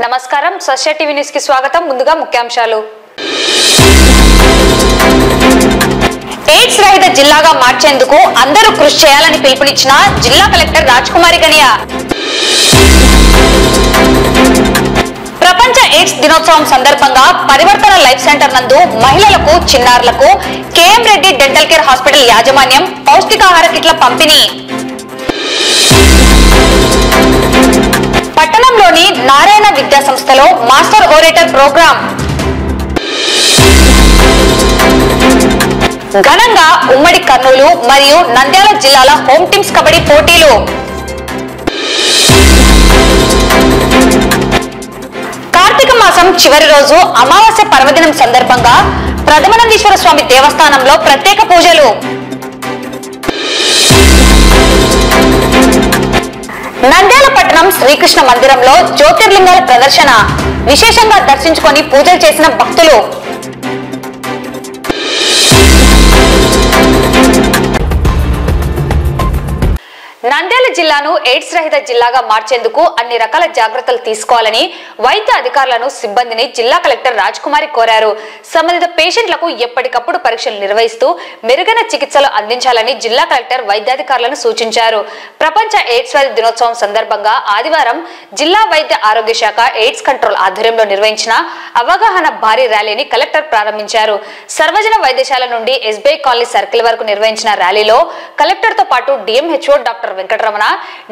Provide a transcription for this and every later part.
నమస్కారం సశ్య TV news కి స్వాగతం. ముందుగా ముఖ్యాంశాలు. ఎయిడ్స్ రహిత జిల్లాగా మార్చేందుకు అందరూ కృషి చేయాలని పిలుపునిచ్చిన జిల్లా కలెక్టర్ రాజ్కుమారి గనియా. ప్రపంచ ఎయిడ్స్ దినోత్సవం సందర్భంగా పరివర్తన లైఫ్ సెంటర్ నందు మహిళలకు, చిన్నారులకు KM Reddy dental care hospital యాజమాన్యం పౌష్టికాహార కిట్ల పంపిణీ. పట్టణంలోని నారాయణ విద్యా సంస్థలో మాస్టర్ ఓరేటర్ ప్రోగ్రాం. ఘనంగా ఉమ్మడి కర్నూలు మరియు నంద్యాల జిల్లాల హోమ్ టీమ్స్ కబడ్డీ పోటీలు. కార్తీక మాసం చివరి రోజు అమావాస్య పర్వదినం సందర్భంగా ప్రథమానందేశ్వర స్వామి దేవస్థానంలో ప్రత్యేక పూజలు. నంద్యాల పట్టణం శ్రీకృష్ణ మందిరంలో జ్యోతిర్లింగాల ప్రదర్శన. విశేషంగా దర్శించుకొని పూజలు చేసిన భక్తులు. నంద్యాల జిల్లాను ఎయిడ్స్ రహిత జిల్లాగా మార్చేందుకు అన్ని రకాల జాగ్రత్తలు తీసుకోవాలని వైద్య అధికారులను, సిబ్బందిని జిల్లా కలెక్టర్ రాజ్కుమారి కోరారు. సంబంధిత పేషెంట్లకు ఎప్పటికప్పుడు పరీక్షలు నిర్వహిస్తూ మెరుగైన చికిత్సలు అందించాలని జిల్లా కలెక్టర్ వైద్యాధికారులను సూచించారు. ప్రపంచ ఎయిడ్స్ వ్యాధి దినోత్సవం సందర్భంగా ఆదివారం జిల్లా వైద్య ఆరోగ్య శాఖ ఎయిడ్స్ కంట్రోల్ ఆధ్వర్యంలో నిర్వహించిన అవగాహన భారీ ర్యాలీని కలెక్టర్ ప్రారంభించారు. సర్వజన వైద్యశాల నుండి ఎస్బీఐ కాలనీ సర్కిల్ వరకు నిర్వహించిన ర్యాలీలో కలెక్టర్ తో పాటు DMHO doctor Venkataramana,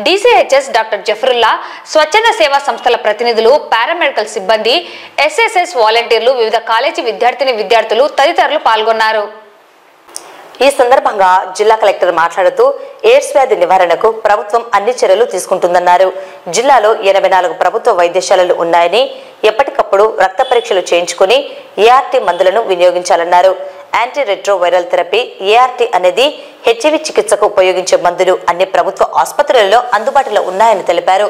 DCHS doctor Zafarullah, స్వచ్ఛంద సేవా సంస్థల ప్రతినిధులు, పారామెడికల్ సిబ్బంది, ఎస్ఎస్ఎస్ వాలంటీర్లు, వివిధ కాలేజీ విద్యార్థులు తదితరులు పాల్గొన్నారు. ఈ సందర్భంగా జిల్లా కలెక్టర్ మాట్లాడుతూ ఎయిడ్స్ వ్యాధి నివారణకు ప్రభుత్వం అన్ని చర్యలు తీసుకుంటుందన్నారు. జిల్లాలో 84 ప్రభుత్వ వైద్యశాలలు ఉన్నాయని, ఎప్పటికప్పుడు రక్త పరీక్షలు చేయించుకుని ఏఆర్టీ మందులను వినియోగించాలన్నారు. Antiretroviral therapy ART అనేది హెచ్ఐవి చికిత్సకు ఉపయోగించే మందులు అన్ని ప్రభుత్వ ఆసుపత్రులలో అందుబాటులో ఉన్నాయని తెలిపారు.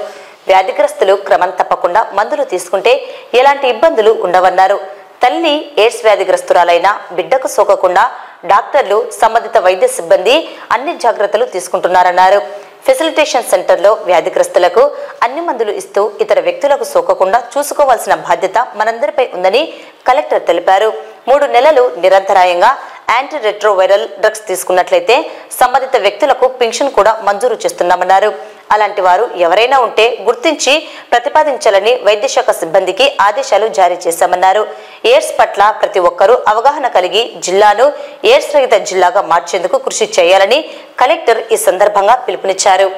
వ్యాధిగ్రస్తులు క్రమం తప్పకుండా మందులు తీసుకుంటే ఎలాంటి ఇబ్బందులు ఉండవన్నారు. తల్లి ఎయిడ్స్ వ్యాధిగ్రస్తురాలైన బిడ్డకు సోకకుండా డాక్టర్లు, సంబంధిత వైద్య సిబ్బంది అన్ని జాగ్రత్తలు తీసుకుంటున్నారన్నారు. ఫెసిలిటేషన్ సెంటర్లో వ్యాధిగ్రస్తులకు అన్ని మందులు ఇస్తూ ఇతర వ్యక్తులకు సోకకుండా చూసుకోవాల్సిన బాధ్యత మనందరిపై ఉందని కలెక్టర్ తెలిపారు. 3 నెలలు నిరంతరాయంగా యాంటీ రెట్రో వైరల్ డ్రగ్స్ తీసుకున్నట్లయితే సంబంధిత వ్యక్తులకు పెన్షన్ కూడా మంజూరు చేస్తున్నామన్నారు. అలాంటి వారు ఎవరైనా ఉంటే గుర్తించి ప్రతిపాదించాలని వైద్యశాఖ సిబ్బందికి ఆదేశాలు జారీ చేశామన్నారు. ఎయిడ్స్ పట్ల ప్రతి ఒక్కరూ అవగాహన కలిగి జిల్లాను ఎయిడ్స్ రహిత జిల్లాగా మార్చేందుకు కృషి చేయాలని కలెక్టర్ ఈ సందర్భంగా పిలుపునిచ్చారు.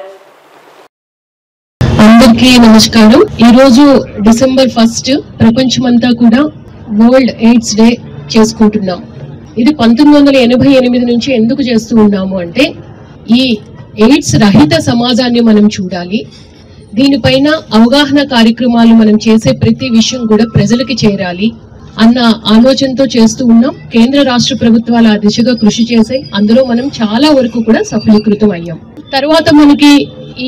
అందరికీ నమస్కారం. ఈరోజు డిసెంబర్ 1 ప్రపంచమంతా కూడా వరల్డ్ ఎయిడ్స్ డే చేసుకుంటున్నాం. ఇది 1988 నుంచి ఎందుకు చేస్తూ ఉన్నాము అంటే ఈ ఎయిడ్స్ రహిత సమాజాన్ని మనం చూడాలి. దీనిపైన అవగాహన కార్యక్రమాలు మనం చేసే ప్రతి విషయం కూడా ప్రజలకి చేరాలి అన్న ఆలోచనతో చేస్తూ ఉన్నాం. కేంద్ర రాష్ట్ర ప్రభుత్వాల ఆ దిశగా కృషి చేసాయి. అందులో మనం చాలా వరకు కూడా సఫలీకృతం అయ్యాం. తర్వాత మనకి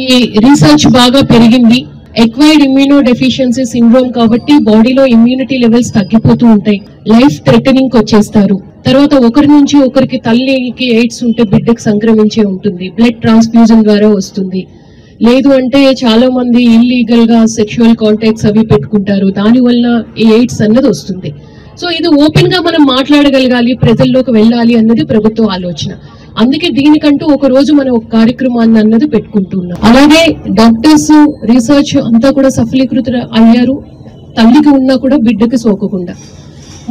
ఈ రీసెర్చ్ బాగా పెరిగింది. ఎక్వైర్డ్ ఇమ్యూనో డెఫిషియన్సీ సిండ్రోమ్ కాబట్టి బాడీలో ఇమ్యూనిటీ లెవెల్స్ తగ్గిపోతూ ఉంటాయి. లైఫ్ థ్రెటనింగ్ వచ్చేస్తారు. తర్వాత ఒకరి నుంచి ఒకరికి, తల్లికి ఎయిడ్స్ ఉంటే బిడ్డకు సంక్రమించే ఉంటుంది. బ్లడ్ ట్రాన్స్ఫ్యూజన్ ద్వారా వస్తుంది. లేదు అంటే చాలా మంది ఇల్లీగల్ గా సెక్షువల్ కాంటాక్ట్స్ అవి పెట్టుకుంటారు. దానివల్ల ఈ ఎయిడ్స్ అన్నది వస్తుంది. సో ఇది ఓపెన్ గా మనం మాట్లాడగలగాలి, ప్రజల్లోకి వెళ్ళాలి అన్నది ప్రభుత్వ ఆలోచన. అందుకే దీనికంటూ ఒక రోజు మనం ఒక కార్యక్రమాన్ని అన్నది పెట్టుకుంటున్నాం. అలాగే డాక్టర్స్ రీసెర్చ్ అంతా కూడా సఫలీకృత అయ్యారు. తల్లికి ఉన్నా కూడా బిడ్డకి సోకకుండా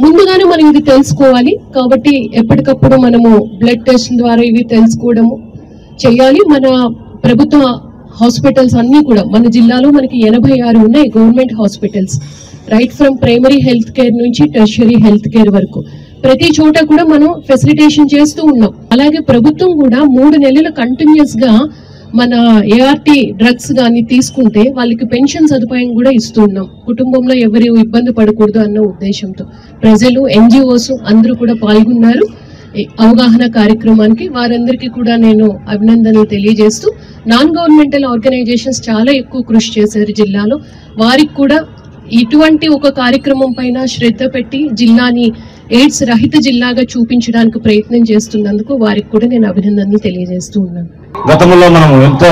ముందుగానే మనం ఇది తెలుసుకోవాలి. కాబట్టి ఎప్పటికప్పుడు మనము బ్లడ్ టెస్ట్ ద్వారా ఇవి తెలుసుకోవడము చేయాలి. మన ప్రభుత్వ హాస్పిటల్స్ అన్ని కూడా మన జిల్లాలో మనకి 86 ఉన్నాయి government hospitals. Right from primary health care నుంచి టెర్షియరీ హెల్త్ కేర్ వరకు ప్రతి చోట కూడా మనం ఫెసిలిటేషన్ చేస్తూ ఉన్నాం. అలాగే ప్రభుత్వం కూడా 3 నెలలు కంటిన్యూస్ గా మన ఏఆర్టీ డ్రగ్స్ గాని తీసుకుంటే వాళ్ళకి పెన్షన్ సదుపాయం కూడా ఇస్తూ ఉన్నాం. కుటుంబంలో ఎవరు ఇబ్బంది పడకూడదు అన్న ఉద్దేశంతో ప్రజలు, ఎన్జిఓస్ అందరూ కూడా పాల్గొన్నారు అవగాహన కార్యక్రమానికి. వారందరికీ కూడా నేను అభినందనలు తెలియజేస్తూ, నాన్ గవర్నమెంటల్ ఆర్గనైజేషన్స్ చాలా ఎక్కువ కృషి చేశారు జిల్లాలో. వారికి కూడా ఇటువంటి ఒక కార్యక్రమం పైన శ్రద్ధ పెట్టి జిల్లాని ఎయిడ్స్ రహిత జిల్లాగా చూపించడానికి ప్రయత్నం చేస్తున్నందుకు వారికి కూడా నేను అభినందనలు తెలియజేస్తూ ఉన్నాను. గతంలో మనం ఎంతో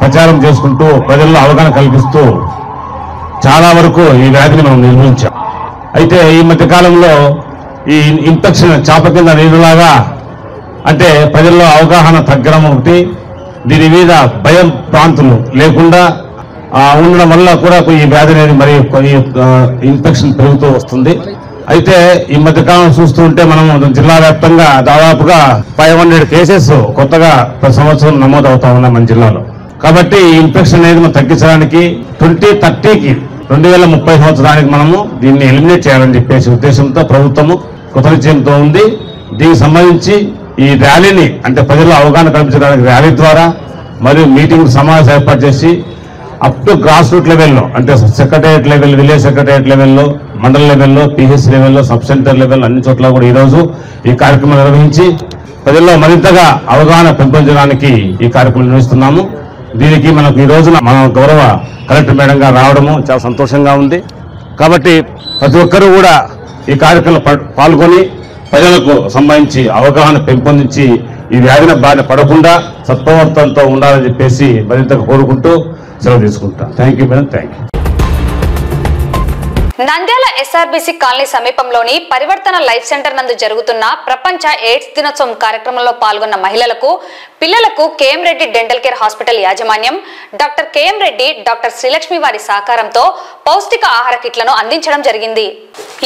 ప్రచారం చేసుకుంటూ ప్రజల్లో అవగాహన కల్పిస్తూ చాలా వరకు ఈ వ్యాధిని మనం నిర్మూలించాం. అయితే ఈ మధ్య కాలంలో ఈ ఇన్ఫెక్షన్ చాప కింద నీరులాగా అంటే ప్రజల్లో అవగాహన తగ్గడం ఒకటి, దీని మీద భయం ప్రాంతులు లేకుండా ఉండడం వల్ల కూడా ఈ వ్యాధి అనేది మరి ఇన్ఫెక్షన్ పెరుగుతూ వస్తుంది. అయితే ఈ మధ్య కాలం చూస్తూ ఉంటే మనం జిల్లా వ్యాప్తంగా దాదాపుగా 500 కేసెస్ కొత్తగా ప్రతి సంవత్సరం నమోదవుతా ఉన్నాయి మన జిల్లాలో. కాబట్టి ఈ ఇన్ఫెక్షన్ అనేది మనం తగ్గించడానికి 2030కి 2030 సంవత్సరానికి మనము దీన్ని ఎలిమినేట్ చేయాలని చెప్పేసి ఉద్దేశంతో ప్రభుత్వము కొత్త నిశ్చయంతో ఉంది. దీనికి సంబంధించి ఈ ర్యాలీని అంటే ప్రజల్లో అవగాహన కల్పించడానికి ర్యాలీ ద్వారా మరియు మీటింగ్ సమావేశం ఏర్పాటు చేసి అప్ టు గ్రాస్ రూట్ లెవెల్లో అంటే సెక్రటేరియట్ లెవెల్, విలేజ్ సెక్రటేరియట్ లెవెల్లో, మండల లెవెల్లో, పిహెచ్ లెవెల్లో, సబ్ సెంటర్ లెవెల్ అన్ని చోట్ల కూడా ఈరోజు ఈ కార్యక్రమం నిర్వహించి ప్రజల్లో మరింతగా అవగాహన పెంపొందడానికి ఈ కార్యక్రమం నిర్వహిస్తున్నాము. దీనికి మనకు ఈ రోజున మన గౌరవ కలెక్టర్ మేడం గారు రావడము చాలా సంతోషంగా ఉంది. కాబట్టి ప్రతి ఒక్కరూ కూడా ఈ కార్యక్రమంలో పాల్గొని ప్రజలకు సంబంధించి అవగాహన పెంపొందించి ఈ వ్యాధిని బారిన పడకుండా సత్ప్రవర్తనతో ఉండాలని చెప్పేసి మరింతగా కోరుకుంటూ సెలవు తీసుకుంటా. Thank you madam. Thank you. Nandyal SRBC colony సమీపంలోని పరివర్తన లైఫ్ సెంటర్ నందు జరుగుతున్న ప్రపంచ ఎయిడ్స్ దినోత్సవం కార్యక్రమంలో పాల్గొన్న మహిళలకు, పిల్లలకు KM Reddy dental care hospital యాజమాన్యం, doctor KM Reddy, doctor Srilakshmi వారి సహకారంతో పౌష్టిక ఆహార కిట్లను అందించడం జరిగింది.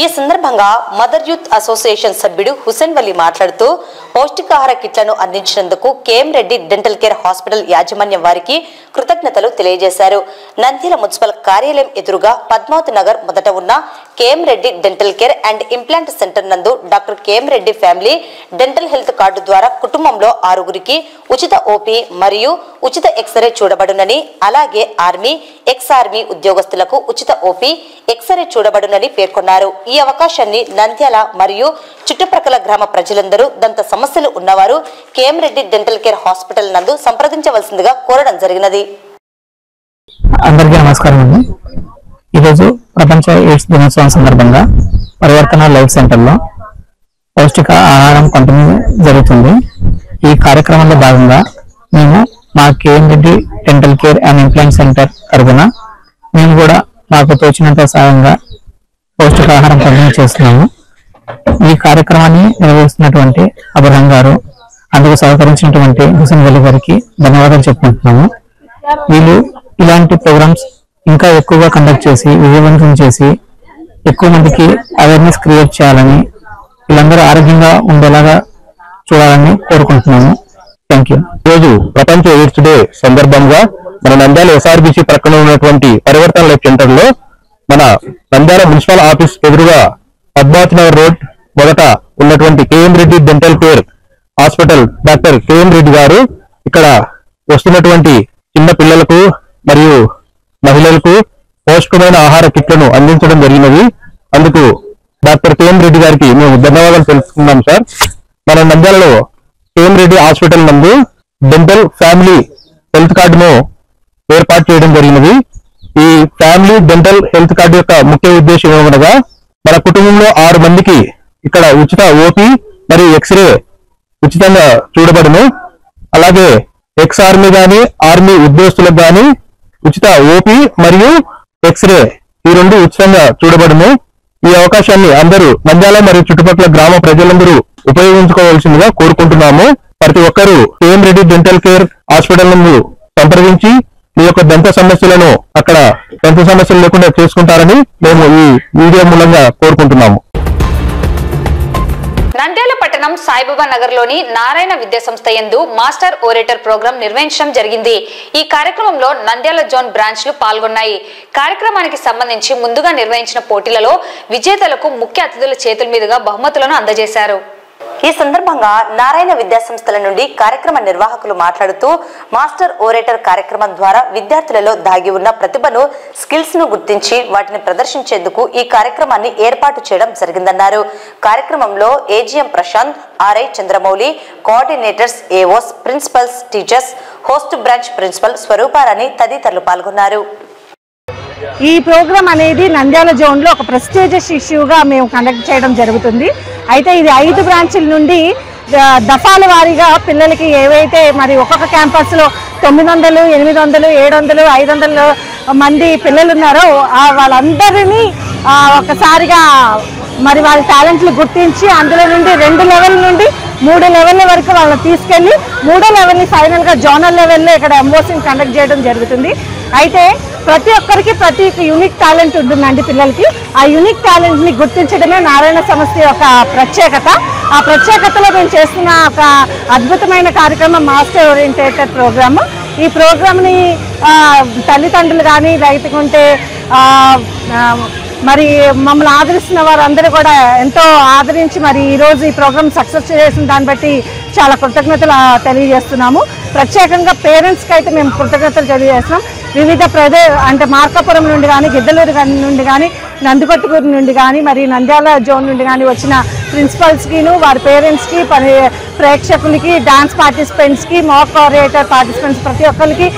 ఈ సందర్భంగా మదర్ యూత్ అసోసియేషన్ సభ్యుడు హుసేన్ వలి మాట్లాడుతూ పౌష్టికాహార కిట్లను అందించినందుకు KM Reddy dental care hospital యాజమాన్యం వారికి కృతజ్ఞతలు తెలియజేశారు. నంద్యాల మున్సిపల్ కార్యాలయం ఎదురుగా పద్మావతి నగర్ మొదట ఉన్న KM Reddy dental care and implant centre నందు doctor KM Reddy family dental health card ద్వారా కుటుంబంలో 6గురికి ఉచిత ఓపీ మరియు ఉచిత ఎక్స్రే చూడబడునని, అలాగే ఆర్మీ, ఎక్స్ ఆర్మీ ఉద్యోగస్తులకు ఉచిత ఓపీ, ఎక్స్రే చూడబడునని పేర్కొన్నారు. ఈ అవకాశాన్ని నంద్యాల మరియు చుట్టుప్రక్కల గ్రామ ప్రజలందరూ దంత సమస్యలు ఉన్నవారు KM Reddy dental care hospital నందు సంప్రదించవలసిందిగా కోరడం జరిగినది. అందరికీ నమస్కారం అండి. ఈరోజు ప్రపంచ ఎయిడ్స్ దినోత్సవం సందర్భంగా పరివర్తన లైఫ్ సెంటర్లో పౌష్టిక ఆహారం పంపిణీ జరుగుతుంది. ఈ కార్యక్రమంలో భాగంగా మేము మా KM Reddy dental care and implant centre తరఫున మేము కూడా మాకు తోచినంత సాయంగా పౌష్టికాహారం పంపిణీ చేస్తున్నాము. ఈ కార్యక్రమాన్ని నిర్వహిస్తున్నటువంటి అబ్రహం గారు, అందుకు సహకరించినటువంటి హుసేన్ వలి గారికి ధన్యవాదాలు చెప్పుకుంటున్నాము. వీళ్ళు ఇలాంటి ప్రోగ్రామ్స్ ఇంకా ఎక్కువగా కండక్ట్ చేసి విజయవంతం చేసి ఎక్కువ మందికి అవేర్నెస్ క్రియేట్ చేయాలని, వీళ్ళందరూ ఆరోగ్యంగా ఉండేలాగా చూడాలని కోరుకుంటున్నాము. Thank you. ఈరోజు ప్రపంచ ఎయిడ్స్ డే సందర్భంగా మన నంద్యాల ఎస్ఆర్బీసీ ప్రక్కన ఉన్నటువంటి పరివర్తన లైఫ్ సెంటర్ లో మన నంద్యాల మున్సిపల్ ఆఫీస్ ఎదురుగా పద్మావతి నగర్ రోడ్ మొదట ఉన్నటువంటి KM Reddy dental care hospital doctor KM Reddy garu ఇక్కడ వస్తున్నటువంటి చిన్న పిల్లలకు మరియు మహిళలకు పౌష్టికమైన ఆహార కిట్లను అందించడం జరిగినది. అందుకు డాక్టర్ కేఎం రెడ్డి గారికి మేము ధన్యవాదాలు తెలుసుకున్నాం సార్. మన నంద్యాలలో కేఎం రెడ్డి హాస్పిటల్ నందు డెంటల్ ఫ్యామిలీ హెల్త్ కార్డును ఏర్పాటు చేయడం జరిగినది. ఈ ఫ్యామిలీ డెంటల్ హెల్త్ కార్డు యొక్క ముఖ్య ఉద్దేశం ఏమనగా మన కుటుంబంలో 6 మందికి ఇక్కడ ఉచిత ఓపీ మరియు ఎక్స్రే ఉచితంగా చూడబడును. అలాగే ఎక్స్ ఆర్మీ గాని, ఆర్మీ ఉద్యోగస్తులకు గాని ఉచిత ఓపీ మరియు ఎక్స్రే ఈ 2 ఉచితంగా చూడబడును. ఈ అవకాశాన్ని అందరూ నంద్యాల మరియు చుట్టుపక్కల గ్రామ ప్రజలందరూ ఉపయోగించుకోవాల్సిందిగా కోరుకుంటున్నాము. ప్రతి ఒక్కరూ KM Reddy dental care hospital నందు సంప్రదించి మీ యొక్క దంత సమస్యలను అక్కడ దంత సమస్యలు లేకుండా చేసుకుంటారని మేము ఈ వీడియో మూలంగా కోరుకుంటున్నాము. నంద్యాల పట్టణం సాయిబాబా నగర్ లోని నారాయణ విద్యా సంస్థ యందు మాస్టర్ ఓరేటర్ ప్రోగ్రాం నిర్వహించడం జరిగింది. ఈ కార్యక్రమంలో నంద్యాల జోన్ బ్రాంచ్లు పాల్గొన్నాయి. కార్యక్రమానికి సంబంధించి ముందుగా నిర్వహించిన పోటీలలో విజేతలకు ముఖ్య అతిథుల చేతుల మీదుగా బహుమతులను అందజేశారు. ఈ సందర్భంగా నారాయణ విద్యా సంస్థల నుండి కార్యక్రమ నిర్వాహకులు మాట్లాడుతూ మాస్టర్ ఓరేటర్ కార్యక్రమం ద్వారా విద్యార్థులలో దాగి ఉన్న ప్రతిభను, స్కిల్స్ ను గుర్తించి వాటిని ప్రదర్శించేందుకు ఈ కార్యక్రమాన్ని ఏర్పాటు చేయడం జరిగిందన్నారు. కార్యక్రమంలో AGM Prashanth, RI Chandramouli, coordinators, AOs, principals, teachers, host branch principal Swaruparani తదితరులు పాల్గొన్నారు. ఈ ప్రోగ్రాం అనేది నంద్యాల జోన్లో ఒక ప్రెస్టీజియస్ ఇష్యూగా మేము కండక్ట్ చేయడం జరుగుతుంది. అయితే ఇది 5 బ్రాంచ్ల నుండి దఫాల వారీగా పిల్లలకి ఏవైతే మరి ఒక్కొక్క క్యాంపస్లో 900, 800, 700, 500 మంది పిల్లలు ఉన్నారో వాళ్ళందరినీ ఒకసారిగా మరి వాళ్ళ టాలెంట్లు గుర్తించి అందులో నుండి 2 లెవెల్ నుండి 3 లెవెల్ల వరకు వాళ్ళని తీసుకెళ్ళి 3వ లెవెల్ని ఫైనల్గా జోనల్ లెవెల్లో ఇక్కడ ఎంఓసీని కండక్ట్ చేయడం జరుగుతుంది. అయితే ప్రతి ఒక్కరికి ప్రతి యూనిక్ టాలెంట్ ఉంటుందండి పిల్లలకి. ఆ యూనిక్ టాలెంట్ని గుర్తించడమే నారాయణ సంస్థ యొక్క ప్రత్యేకత. ఆ ప్రత్యేకతలో మేము చేస్తున్న ఒక అద్భుతమైన కార్యక్రమం మాస్టర్ ఓరియంటేటెడ్ ప్రోగ్రాము. ఈ ప్రోగ్రామ్ని తల్లిదండ్రులు కానీ లేకుంటే మరి మమ్మల్ని ఆదరిస్తున్న వారందరూ కూడా ఎంతో ఆదరించి మరి ఈరోజు ఈ ప్రోగ్రామ్ సక్సెస్ చేసిన దాన్ని బట్టి చాలా కృతజ్ఞతలు తెలియజేస్తున్నాము. ప్రత్యేకంగా పేరెంట్స్కి అయితే మేము కృతజ్ఞతలు తెలియజేస్తున్నాం. వివిధ అంటే మార్కాపురం నుండి కానీ, గిద్దలూరు నుండి కానీ, నందికొట్టుకూరు నుండి కానీ, మరి నంద్యాల జోన్ నుండి కానీ వచ్చిన ప్రిన్సిపల్స్కిను వారి పేరెంట్స్కి ప్రేక్షకులకి డాన్స్ పార్టిసిపెంట్స్కి మాక్ కోఆర్డినేటర్ పార్టిసిపెంట్స్ ప్రతి ఒక్కరికి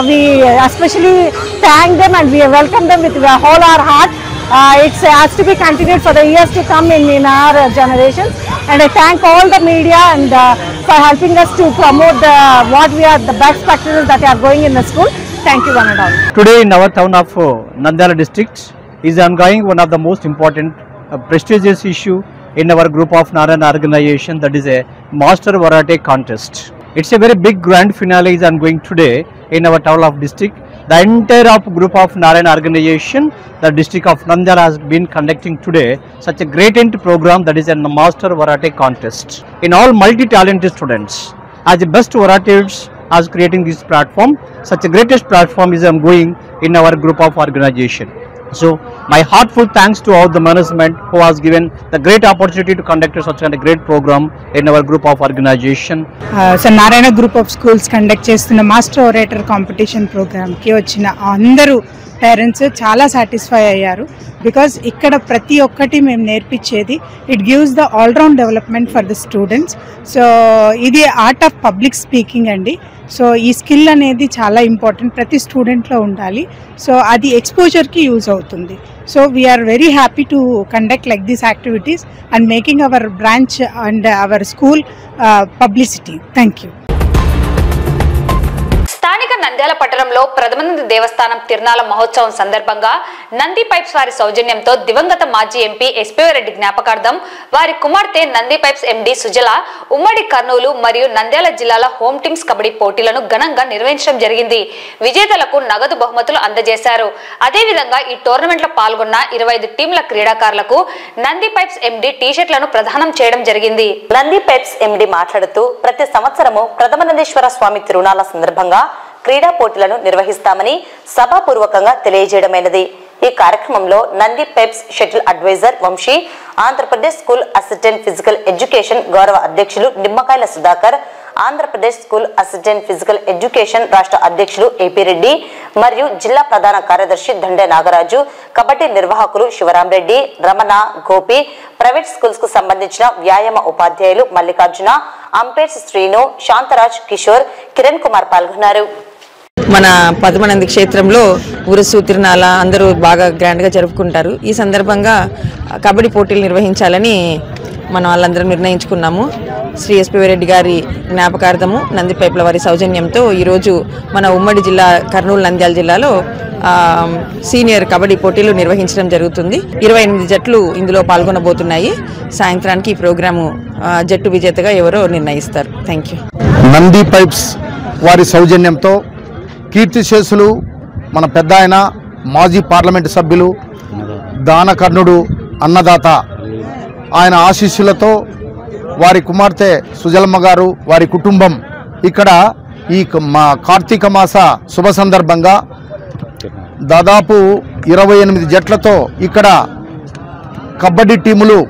we especially thank them and we welcome them with whole our heart. It has to be continued for the years to come in our generations, and I thank all the media and for helping us to promote what we are the best practices that are going in the school. Thank you one and all. Today in our town of Nandyala district is ongoing one of the most important prestigious issue in our group of Narayana organization, that is a Master Varate contest. It's a very big grand finale is ongoing today in our town of district. The entire group of Narayana organization, the district of Nandyala has been conducting today such a great program, that is a Master Varate contest. In all multi-talented students, as the best Varates as creating this platform, such a greatest platform is ongoing in our group of organization. So my heartful thanks to all the management who has given the great opportunity to conduct such a great program in our group of organization. So Narayana group of schools conduct చేస్తున్న master orator competition ప్రోగ్రామ్కి వచ్చిన అందరూ parents చాలా satisfy అయ్యారు. Because ఇక్కడ ప్రతి ఒక్కటి మేము నేర్పించేది it gives the all round development for the students. So ఇది ఆర్ట్ ఆఫ్ పబ్లిక్ స్పీకింగ్ అండి. సో ఈ స్కిల్ అనేది చాలా ఇంపార్టెంట్, ప్రతి స్టూడెంట్లో ఉండాలి. సో అది ఎక్స్పోజర్కి యూజ్ అవుతుంది. So we're very happy to conduct like these activities and making our branch and our school publicity. Thank you. స్థానిక నంద్యాల పట్టణంలో ప్రథమానంద దేవస్థానం తిరునాళ మహోత్సవం సందర్భంగా నంది పైప్స్ వారి సౌజన్యంతో దివంగత మాజీ ఎంపీ ఎస్పీవీ రెడ్డి జ్ఞాపకార్థం వారి కుమార్తె నంది పైప్స్ ఎండి సుజల ఉమ్మడి కర్నూలు మరియు నంద్యాల జిల్లాల హోమ్ టీమ్స్ కబడ్డీ పోటీలను ఘనంగా నిర్వహించడం జరిగింది. విజేతలకు నగదు బహుమతులు అందజేశారు. అదేవిధంగా ఈ టోర్నమెంట్ లో పాల్గొన్న 25 టీంల క్రీడాకారులకు నంది పైప్స్ ఎండి టీషర్ట్లను ప్రదానం చేయడం జరిగింది. నంది పైప్స్ ఎండి మాట్లాడుతూ ప్రతి సంవత్సరము ప్రథమానందేశ్వర స్వామి తిరునాళ్ల సందర్భంగా క్రీడా పోటీలను నిర్వహిస్తామని సభాపూర్వకంగా తెలియజేయడమైనది. ఈ కార్యక్రమంలో Nandi pipes shuttle advisor Vamsi, Andhra Pradesh school assistant physical education గౌరవ అధ్యక్షులు నిమ్మకాయల Sudhakar, Andhra Pradesh school assistant physical education రాష్ట్ర అధ్యక్షులు ఏపీ రెడ్డి మరియు జిల్లా ప్రధాన కార్యదర్శి దండే నాగరాజు, కబడ్డీ నిర్వాహకులు శివరాంరెడ్డి, రమణ, గోపి, ప్రైవేట్ స్కూల్స్ కు సంబంధించిన వ్యాయామ ఉపాధ్యాయులు మల్లికార్జున, అంపేర్స్ శ్రీను, శాంతరాజ్, కిషోర్, కిరణ్ కుమార్ పాల్గొన్నారు. మన పద్మనంది క్షేత్రంలో ఉరసు తిరునాళ అందరూ బాగా గ్రాండ్గా జరుపుకుంటారు. ఈ సందర్భంగా కబడ్డీ పోటీలు నిర్వహించాలని మనం వాళ్ళందరం నిర్ణయించుకున్నాము. శ్రీ ఎస్పీవీ రెడ్డి గారి జ్ఞాపకార్థము నంది పైపుల వారి సౌజన్యంతో ఈరోజు మన ఉమ్మడి జిల్లా కర్నూలు నంద్యాల జిల్లాలో సీనియర్ కబడ్డీ పోటీలు నిర్వహించడం జరుగుతుంది. 28 జట్లు ఇందులో పాల్గొనబోతున్నాయి. సాయంత్రానికి ఈ ప్రోగ్రాము జట్టు విజేతగా ఎవరో నిర్ణయిస్తారు. Thank you. నంది పైప్స్ వారి సౌజన్యంతో కీర్తిశేషులు మన పెద్ద ఆయన మాజీ పార్లమెంటు సభ్యులు దానకర్ణుడు అన్నదాత ఆయన ఆశీస్సులతో వారి కుమార్తె సుజలమ్మ గారు వారి కుటుంబం ఇక్కడ ఈ కార్తీక మాస శుభ సందర్భంగా దాదాపు 28 జట్లతో ఇక్కడ కబడ్డీ టీములు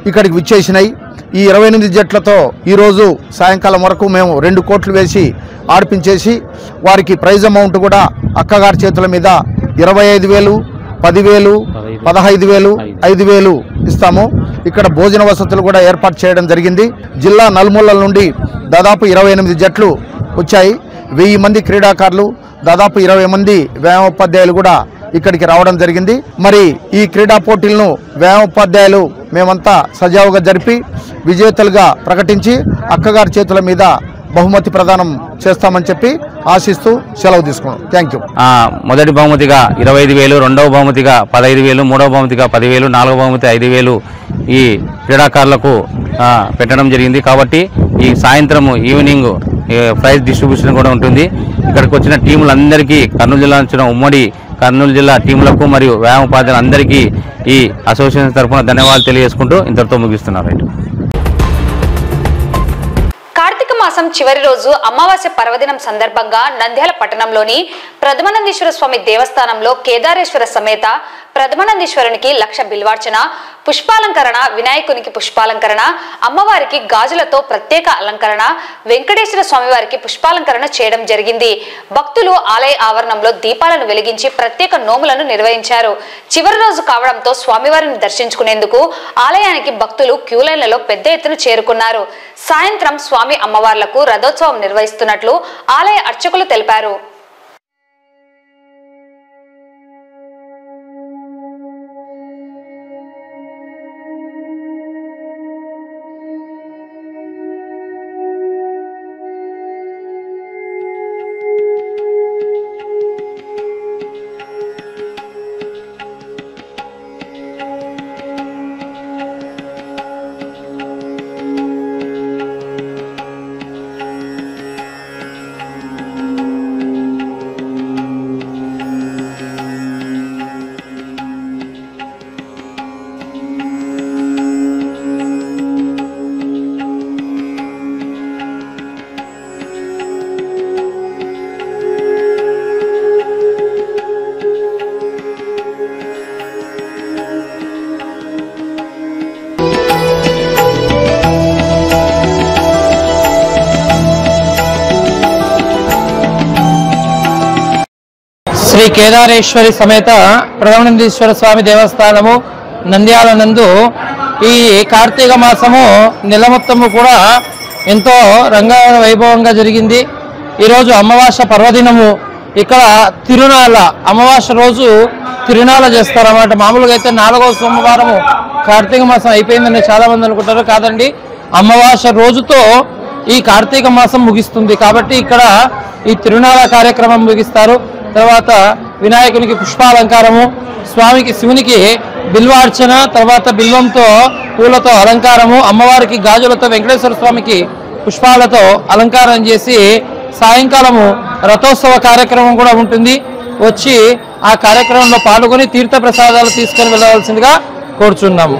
ఇక్కడికి విచ్చేసినాయి. ఈ 28 జట్లతో ఈరోజు సాయంకాలం వరకు మేము 2 కోట్లు వేసి ఆడిపించేసి వారికి ప్రైజ్ అమౌంట్ కూడా అక్కగారి చేతుల మీద 25,000, 10,000, 15,000, 5,000 ఇస్తాము. ఇక్కడ భోజన వసతులు కూడా ఏర్పాటు చేయడం జరిగింది. జిల్లా నలుమూలల నుండి దాదాపు 28 జట్లు వచ్చాయి. 1000 మంది క్రీడాకారులు, దాదాపు 20 మంది వ్యాయామోపాధ్యాయులు కూడా ఇక్కడికి రావడం జరిగింది. మరి ఈ క్రీడా పోటీలను వ్యాయామోపాధ్యాయులు మేమంతా సజావుగా జరిపి విజేతలుగా ప్రకటించి అక్కగారి చేతుల మీద బహుమతి ప్రదానం చేస్తామని చెప్పి ఆశిస్తూ సెలవు తీసుకున్నాం. Thank you. మొదటి బహుమతిగా 25,000, రెండవ బహుమతిగా 15,000, మూడవ బహుమతిగా 10,000, నాలుగవ బహుమతి 5,000 ఈ క్రీడాకారులకు పెట్టడం జరిగింది. కాబట్టి ఈ సాయంత్రం ఈవినింగ్ ప్రైజ్ డిస్ట్రిబ్యూషన్ కూడా ఉంటుంది. ఇక్కడికి వచ్చిన టీములందరికీ కర్నూలు జిల్లా నుంచి ఉమ్మడి కర్నూలు జిల్లా టీములకు మరియు వ్యాయామ ఉపాధ్యాయులందరికీ ఈ అసోసియేషన్ తరఫున ధన్యవాదాలు తెలియజేసుకుంటూ ఇంతటితో ముగిస్తున్నారు. కార్తీక మాసం చివరి రోజు అమావాస్య పర్వదినం సందర్భంగా నంద్యాల పట్టణంలోని ప్రథమానందేశ్వర స్వామి దేవస్థానంలో కేదారేశ్వర సమేత ప్రథమానందేశ్వరునికి 1,00,000 బిల్వార్చన, పుష్పాలంకరణ, వినాయకునికి పుష్పాలంకరణ, అమ్మవారికి గాజులతో ప్రత్యేక అలంకరణ, వెంకటేశ్వర స్వామి వారికి పుష్పాలంకరణ చేయడం జరిగింది. భక్తులు ఆలయ ఆవరణంలో దీపాలను వెలిగించి ప్రత్యేక నోములను నిర్వహించారు. చివరి రోజు కావడంతో స్వామివారిని దర్శించుకునేందుకు ఆలయానికి భక్తులు క్యూలైన్లలో పెద్ద ఎత్తున చేరుకున్నారు. సాయంత్రం స్వామి అమ్మవార్లకు రథోత్సవం నిర్వహిస్తున్నట్లు ఆలయ అర్చకులు తెలిపారు. శ్రీ కేదారేశ్వరి సమేత ప్రథమానందేశ్వర స్వామి దేవస్థానము నంద్యాల నందు ఈ కార్తీక మాసము నెల మొత్తము కూడా ఎంతో రంగ వైభవంగా జరిగింది. ఈరోజు అమావాస్య పర్వదినము. ఇక్కడ తిరునాళ అమావాస్య రోజు తిరునాళ చేస్తారన్నమాట. మామూలుగా అయితే 4వ సోమవారము కార్తీక మాసం అయిపోయిందని చాలా మంది అనుకుంటారు. కాదండి, అమావాస్య రోజుతో ఈ కార్తీక మాసం ముగిస్తుంది. కాబట్టి ఇక్కడ ఈ తిరునాళ కార్యక్రమం ముగిస్తారు. తర్వాత వినాయకునికి పుష్పాలంకారము, స్వామికి శివునికి బిల్వార్చన, తర్వాత బిల్వంతో పూలతో అలంకారము, అమ్మవారికి గాజులతో, వెంకటేశ్వర స్వామికి పుష్పాలతో అలంకారం చేసి సాయంకాలము రథోత్సవ కార్యక్రమం కూడా ఉంటుంది. వచ్చి ఆ కార్యక్రమంలో పాల్గొని తీర్థ ప్రసాదాలు తీసుకొని వెళ్ళవలసిందిగా కోరుచున్నాము.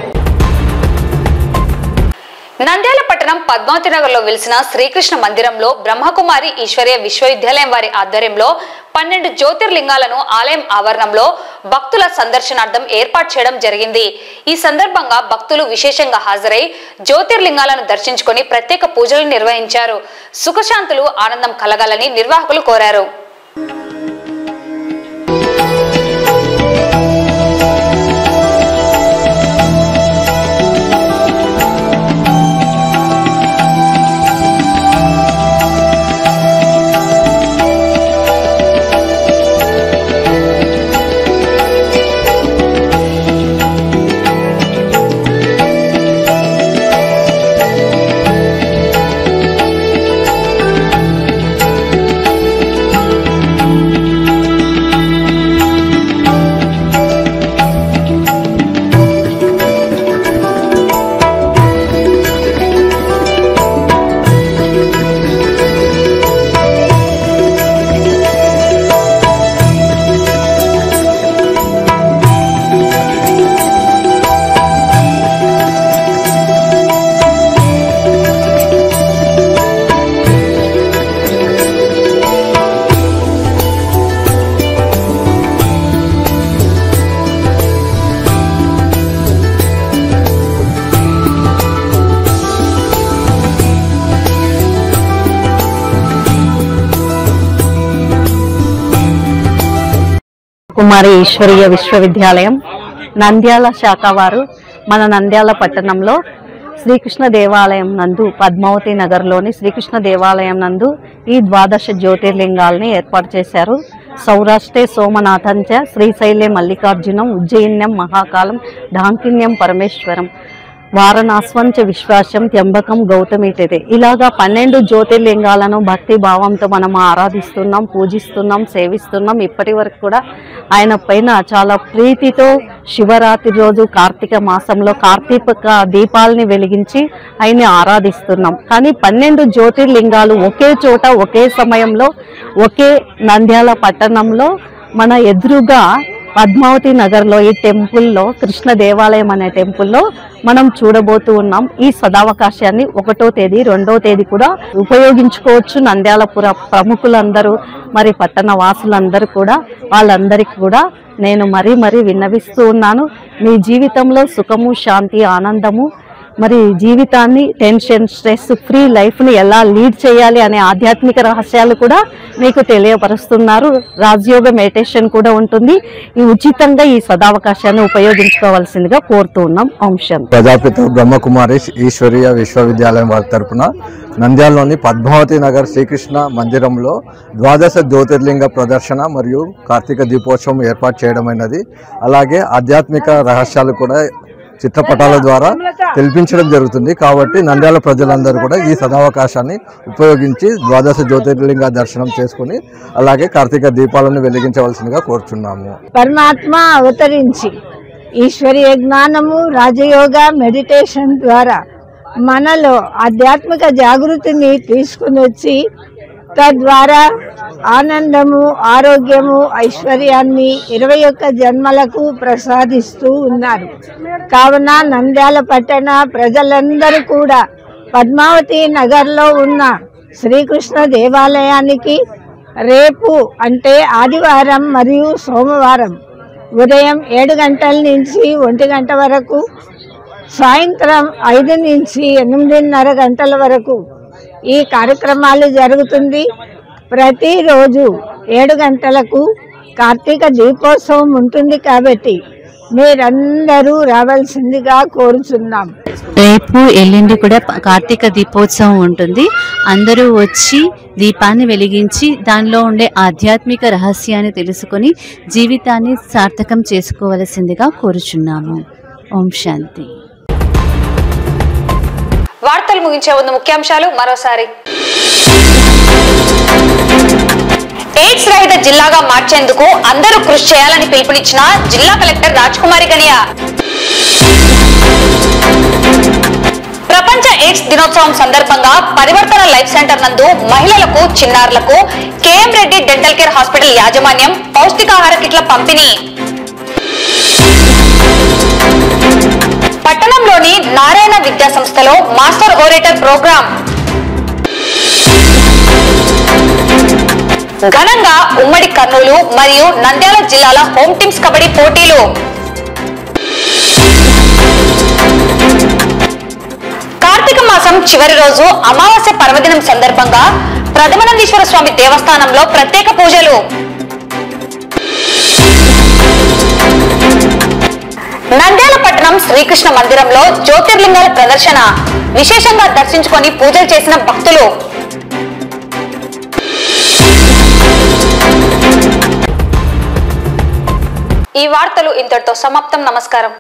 నంద్యాల పట్టణం పద్మావతి నగర్ లో వెలిసిన శ్రీకృష్ణ మందిరంలో బ్రహ్మకుమారి ఈశ్వరీయ విశ్వవిద్యాలయం వారి ఆధ్వర్యంలో 12 జ్యోతిర్లింగాలను ఆలయం ఆవరణంలో భక్తుల సందర్శనార్థం ఏర్పాటు చేయడం జరిగింది. ఈ సందర్భంగా భక్తులు విశేషంగా హాజరై జ్యోతిర్లింగాలను దర్శించుకొని ప్రత్యేక పూజలు నిర్వహించారు. సుఖశాంతులు ఆనందం కలగాలని నిర్వాహకులు కోరారు. కుమారి ఈశ్వరీయ విశ్వవిద్యాలయం నంద్యాల శాఖ వారు మన నంద్యాల పట్టణంలో శ్రీకృష్ణ దేవాలయం నందు పద్మావతి నగర్లోని శ్రీకృష్ణ దేవాలయం నందు ఈ 12 జ్యోతిర్లింగాలని ఏర్పాటు చేశారు. సౌరాష్ట్రే సోమనాథంచ శ్రీశైలే మల్లికార్జునం ఉజ్జయిన్యం మహాకాలం ఢాంకిన్యం పరమేశ్వరం వారణాస్వంచ విశ్వాసం త్యంబకం గౌతమిటిదే. ఇలాగా 12 జ్యోతిర్లింగాలను భక్తి భావంతో మనం ఆరాధిస్తున్నాం, పూజిస్తున్నాం, సేవిస్తున్నాం. ఇప్పటి వరకు కూడా ఆయన పైన చాలా ప్రీతితో శివరాత్రి రోజు కార్తీక మాసంలో కార్తీక దీపాలని వెలిగించి ఆయన్ని ఆరాధిస్తున్నాం. కానీ 12 జ్యోతిర్లింగాలు ఒకే చోట ఒకే సమయంలో ఒకే నంద్యాల పట్టణంలో మన ఎదురుగా పద్మావతి నగర్లో ఈ టెంపుల్లో కృష్ణ దేవాలయం అనే టెంపుల్లో మనం చూడబోతూ ఉన్నాం. ఈ సదావకాశాన్ని 1వ తేదీ 2వ తేదీ కూడా ఉపయోగించుకోవచ్చు. నంద్యాలపుర ప్రముఖులందరూ మరి పట్టణ వాసులందరూ కూడా వాళ్ళందరికీ కూడా నేను మరీ విన్నవిస్తూ ఉన్నాను. మీ జీవితంలో సుఖము, శాంతి, ఆనందము, మరి జీవితాన్ని టెన్షన్, స్ట్రెస్ ఫ్రీ లైఫ్ని ఎలా లీడ్ చేయాలి అనే ఆధ్యాత్మిక రహస్యాలు కూడా మీకు తెలియపరుస్తున్నారు. రాజయోగ మెడిటేషన్ కూడా ఉంటుంది. ఈ ఉచితంగా ఈ సదావకాశాన్ని ఉపయోగించుకోవాల్సిందిగా కోరుతూ ఉన్నాం. ఓం శాంతి. ప్రజాపిత బ్రహ్మకుమారి ఈశ్వరీయ విశ్వవిద్యాలయం వారి తరపున నంద్యాలలోని పద్మావతి నగర్ శ్రీకృష్ణ మందిరంలో 12 జ్యోతిర్లింగ ప్రదర్శన మరియు కార్తీక దీపోత్సవం ఏర్పాటు చేయడమైనది. అలాగే ఆధ్యాత్మిక రహస్యాలు కూడా చిత్రపటాల ద్వారా తెలిపించడం జరుగుతుంది. కాబట్టి నంద్యాల ప్రజలందరూ కూడా ఈ సదావకాశాన్ని ఉపయోగించి 12 జ్యోతిర్లింగ దర్శనం చేసుకుని అలాగే కార్తీక దీపాలను వెలిగించవలసిందిగా కోరుచున్నాము. పరమాత్మ అవతరించి ఈశ్వరీయ జ్ఞానము, రాజయోగ మెడిటేషన్ ద్వారా మనలో ఆధ్యాత్మిక జాగృతిని తీసుకుని వచ్చి తద్వారా ఆనందము, ఆరోగ్యము, ఐశ్వర్యాన్ని 21 జన్మలకు ప్రసాదిస్తూ ఉన్నారు. కావున నంద్యాల పట్టణ ప్రజలందరూ కూడా పద్మావతి నగర్లో ఉన్న శ్రీకృష్ణ దేవాలయానికి రేపు అంటే ఆదివారం మరియు సోమవారం ఉదయం 7 గంటల నుంచి 1 గంట వరకు, సాయంత్రం 5 నుంచి 8:30 గంటల వరకు ఈ కార్యక్రమాలు జరుగుతుంది. ప్రతిరోజు 7 గంటలకు కార్తీక దీపోత్సవం ఉంటుంది. కాబట్టి మీరందరూ రావాల్సిందిగా కోరుచున్నాం. రేపు ఎల్లుండి కూడా కార్తీక దీపోత్సవం ఉంటుంది. అందరూ వచ్చి దీపాన్ని వెలిగించి దానిలో ఉండే ఆధ్యాత్మిక రహస్యాన్ని తెలుసుకొని జీవితాన్ని సార్థకం చేసుకోవలసిందిగా కోరుచున్నాము. ఓం శాంతి. వార్తలు ముగించే ముందు ముఖ్యాంశాలు మరోసారి. ఎయిడ్స్ రహిత జిల్లాగా మార్చేందుకు అందరూ కృషి చేయాలని పిలుపునిచ్చిన జిల్లా కలెక్టర్ రాజ్కుమారి గనియా. ప్రపంచ ఎయిడ్స్ దినోత్సవం సందర్భంగా పరివర్తన లైఫ్ సెంటర్ నందు మహిళలకు, చిన్నారులకు KM Reddy dental care hospital యాజమాన్యం పౌష్టికాహార కిట్ల పంపిణీ. పట్టణంలోని నారాయణ విద్యా సంస్థలో మాస్టర్ ఓరేటర్ ప్రోగ్రాం. ఘనంగా ఉమ్మడి కర్నూలు మరియు నంద్యాల జిల్లాల హోమ్ టీమ్స్ కబడ్డీ పోటీలు. కార్తీక మాసం చివరి రోజు అమావాస్య పర్వదినం సందర్భంగా ప్రథమానందేశ్వర స్వామి దేవస్థానంలో ప్రత్యేక పూజలు. నంద్యాల పట్టణం శ్రీకృష్ణ మందిరంలో జ్యోతిర్లింగాల ప్రదర్శన. విశేషంగా దర్శించుకొని పూజలు చేసిన భక్తులు. ఈ వార్తలు ఇంతటితో సమాప్తం. నమస్కారం.